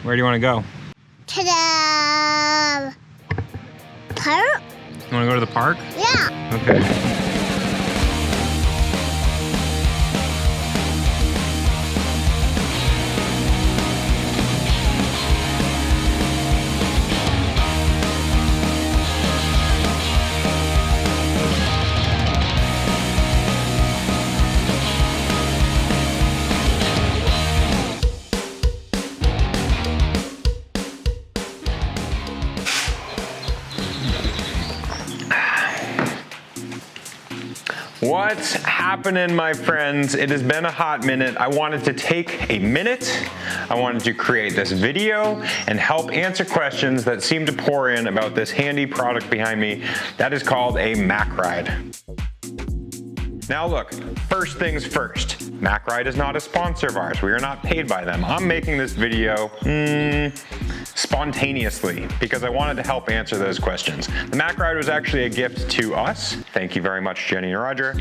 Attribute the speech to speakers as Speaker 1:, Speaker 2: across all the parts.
Speaker 1: Where do you want to go?
Speaker 2: To the park?
Speaker 1: You want to go to the park?
Speaker 2: Yeah.
Speaker 1: Okay. What's happening, my friends? It has been a hot minute. I wanted to take a minute. I wanted to create this video and help answer questions that seem to pour in about this handy product behind me that is called a Macride. Now look, first things first, Macride is not a sponsor of ours. We are not paid by them. I'm making this video spontaneously because I wanted to help answer those questions. The Macride was actually a gift to us. Thank you very much, Jenny and Roger.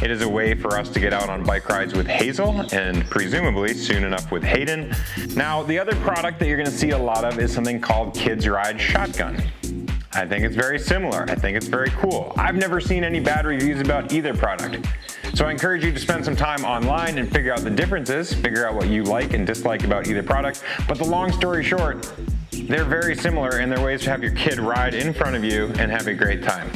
Speaker 1: It is a way for us to get out on bike rides with Hazel and presumably soon enough with Hayden. Now, the other product that you're gonna see a lot of is something called Kids Ride Shotgun. I think it's very similar. I think it's very cool. I've never seen any bad reviews about either product. So I encourage you to spend some time online and figure out the differences, figure out what you like and dislike about either product. But the long story short, they're very similar and they're ways to have your kid ride in front of you and have a great time.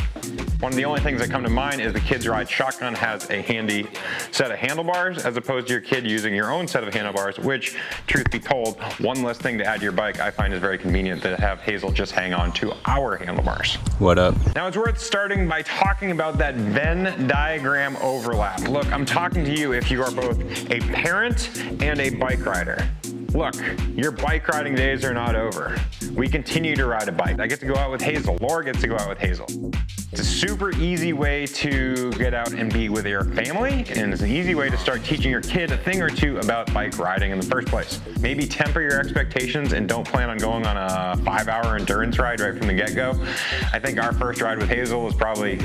Speaker 1: One of the only things that come to mind is the Kids Ride Shotgun has a handy set of handlebars as opposed to your kid using your own set of handlebars, which, truth be told, one less thing to add to your bike I find is very convenient to have Hazel just hang on to our handlebars. What up?
Speaker 2: Now it's worth starting by talking about that Venn diagram overlap. Look, I'm talking to you if you are both a parent and a bike rider. Look, your bike riding days are not over. We continue to ride a bike. I get to go out with Hazel. Laura gets to go out with Hazel. It's a super easy way to get out and be with your family, and it's an easy way to start teaching your kid a thing or two about bike riding in the first place. Maybe temper your expectations and don't plan on going on a 5-hour endurance ride right from the get-go. I think our first ride with Hazel was probably,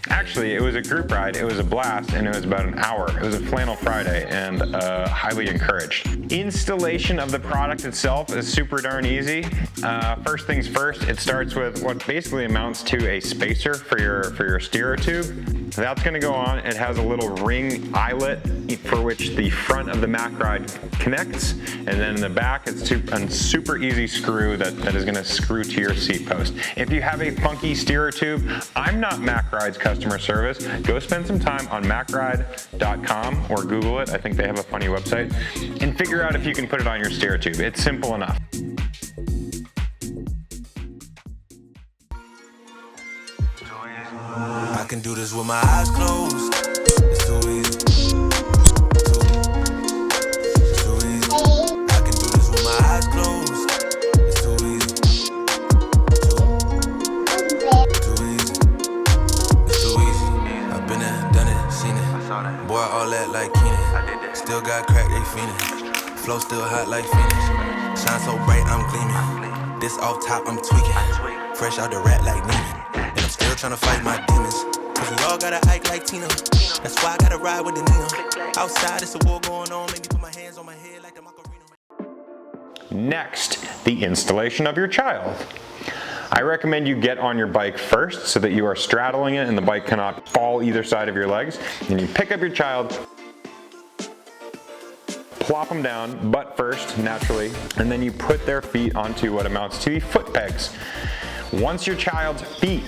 Speaker 2: actually, it was a group ride, it was a blast, and it was about an hour. It was a flannel Friday, and highly encouraged. Installation of the product itself is super darn easy. First things first, it starts with what basically amounts to a spacer for your steerer tube. That's gonna go on. It has a little ring eyelet for which the front of the Macride connects, and then in the back, it's a super easy screw that is gonna screw to your seat post. If you have a funky steerer tube, I'm not Macride's customer service. Go spend some time on macride.com or Google it. I think they have a funny website, and figure out if you can put it on your steerer tube. It's simple enough.
Speaker 3: I can do this with my eyes closed. It's too easy. Too easy. I can do this with my eyes closed. It's too easy. Too easy. It's too easy. I've been there, done it, seen it. Boy, all that like Keenan. Still got crack, they fiendin'. Flow still hot like Phoenix. Shine so bright, I'm gleaming. This off top, I'm tweaking. Fresh out the rat like Neiman. And I'm still trying to fight my demons. Cause we all gotta act like Tina. That's why I gotta ride with the neon. Outside, it's a war going on. Maybe put my hands on my head like the Macride.
Speaker 2: Next, the installation of your child. I recommend you get on your bike first so that you are straddling it and the bike cannot fall either side of your legs. And you pick up your child, plop them down, butt first, naturally, and then you put their feet onto what amounts to foot pegs. Once your child's feet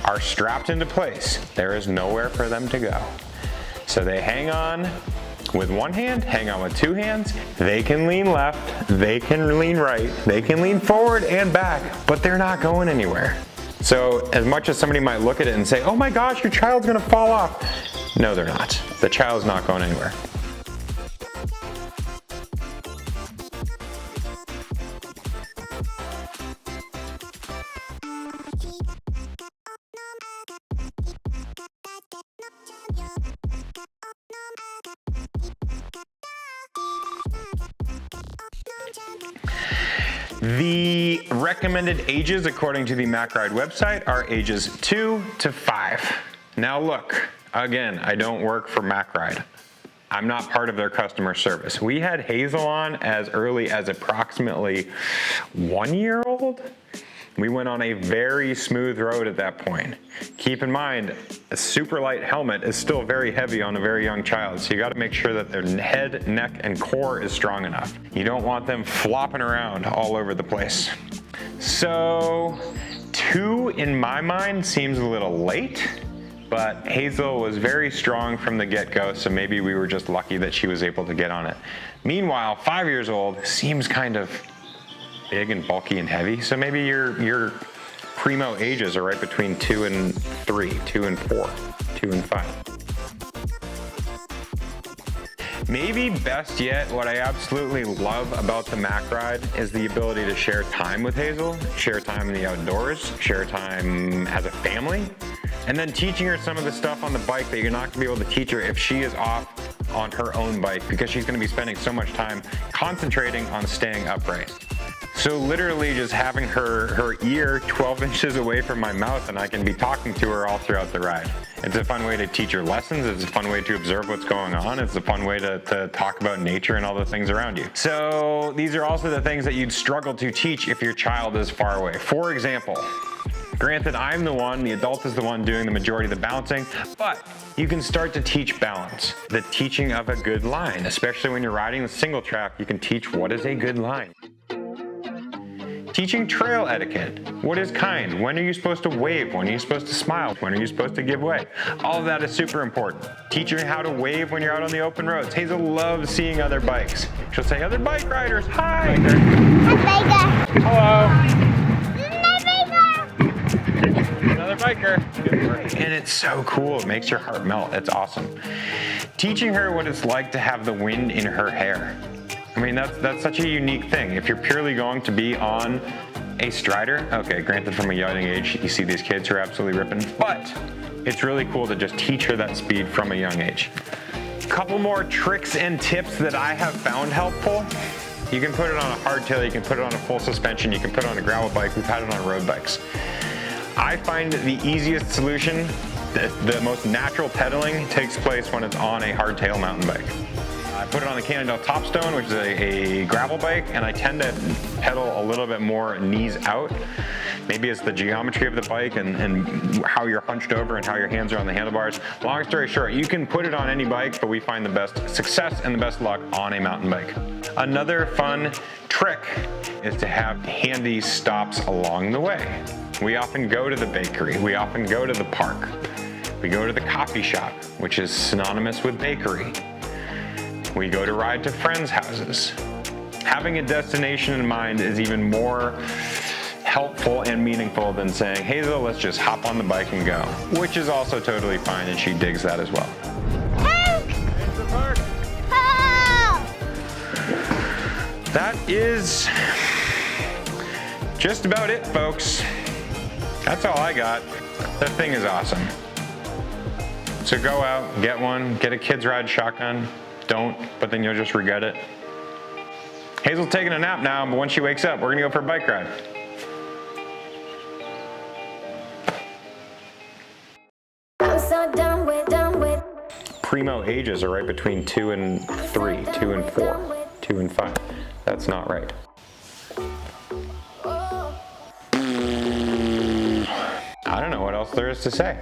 Speaker 2: are strapped into place, there is nowhere for them to go. So they hang on with one hand, hang on with two hands. They can lean left, they can lean right, they can lean forward and back, but they're not going anywhere. So as much as somebody might look at it and say, oh my gosh, your child's gonna fall off. No, they're not. The child's not going anywhere. The recommended ages, according to the Macride website, are ages 2 to 5. Now look, again, I don't work for Macride.
Speaker 1: I'm not part of their customer service. We had Hazel on as early as approximately 1 year old. We went on a very smooth road at that point. Keep in mind, a super light helmet is still very heavy on a very young child, so you gotta make sure that their head, neck, and core is strong enough. You don't want them flopping around all over the place. So, 2 in my mind seems a little late, but Hazel was very strong from the get-go, so maybe we were just lucky that she was able to get on it. Meanwhile, 5 years old seems kind of big and bulky and heavy, so maybe your primo ages are right between 2 and 3, 2 and 4, 2 and 5. Maybe best yet, what I absolutely love about the Macride is the ability to share time with Hazel, share time in the outdoors, share time as a family, and then teaching her some of the stuff on the bike that you're not gonna be able to teach her if she is off on her own bike, because she's gonna be spending so much time concentrating on staying upright. So literally just having her ear 12 inches away from my mouth and I can be talking to her all throughout the ride. It's a fun way to teach her lessons, it's a fun way to observe what's going on, it's a fun way to talk about nature and all the things around you. So these are also the things that you'd struggle to teach if your child is far away. For example, granted, I'm the adult is the one doing the majority of the balancing, but you can start to teach balance. The teaching of a good line, especially when you're riding the single track, you can teach what is a good line. Teaching trail etiquette. What is kind? When are you supposed to wave? When are you supposed to smile? When are you supposed to give way? All of that is super important. Teaching how to wave when you're out on the open roads. Hazel loves seeing other bikes. She'll say, other bike riders, hi!
Speaker 4: Hi, biker.
Speaker 1: Hello! Another biker. And it's so cool. It makes your heart melt. It's awesome. Teaching her what it's like to have the wind in her hair. I mean, that's such a unique thing. If you're purely going to be on a strider, okay, granted from a young age, you see these kids who are absolutely ripping, but it's really cool to just teach her that speed from a young age. A couple more tricks and tips that I have found helpful. You can put it on a hardtail, you can put it on a full suspension, you can put it on a gravel bike, we've had it on road bikes. I find the easiest solution, the most natural pedaling takes place when it's on a hardtail mountain bike. I put it on the Cannondale Topstone, which is a gravel bike, and I tend to pedal a little bit more knees out. Maybe it's the geometry of the bike and how you're hunched over and how your hands are on the handlebars. Long story short, you can put it on any bike, but we find the best success and the best luck on a mountain bike. Another fun trick is to have handy stops along the way. We often go to the bakery, we often go to the park, we go to the coffee shop, which is synonymous with bakery. We go to ride to friends' houses. Having a destination in mind is even more helpful and meaningful than saying, Hazel, let's just hop on the bike and go, which is also totally fine, and she digs that as well. That is just about it, folks. That's all I got. That thing is awesome. So go out, get one, get a kids ride shotgun. Don't, but then you'll just regret it. Hazel's taking a nap now, but when she wakes up, we're gonna go for a bike ride.
Speaker 4: I'm so done with.
Speaker 1: Primo ages are right between 2 and 3, 2 and 4, 2 and 5. That's not right. I don't know what else there is to say.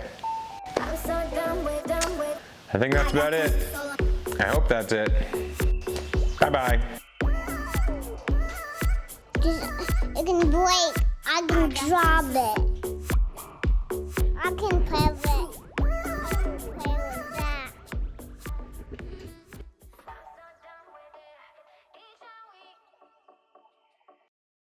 Speaker 4: I'm so done with.
Speaker 1: I think that's about it. I hope that's it. Bye-bye.
Speaker 4: It can break. I can drop it.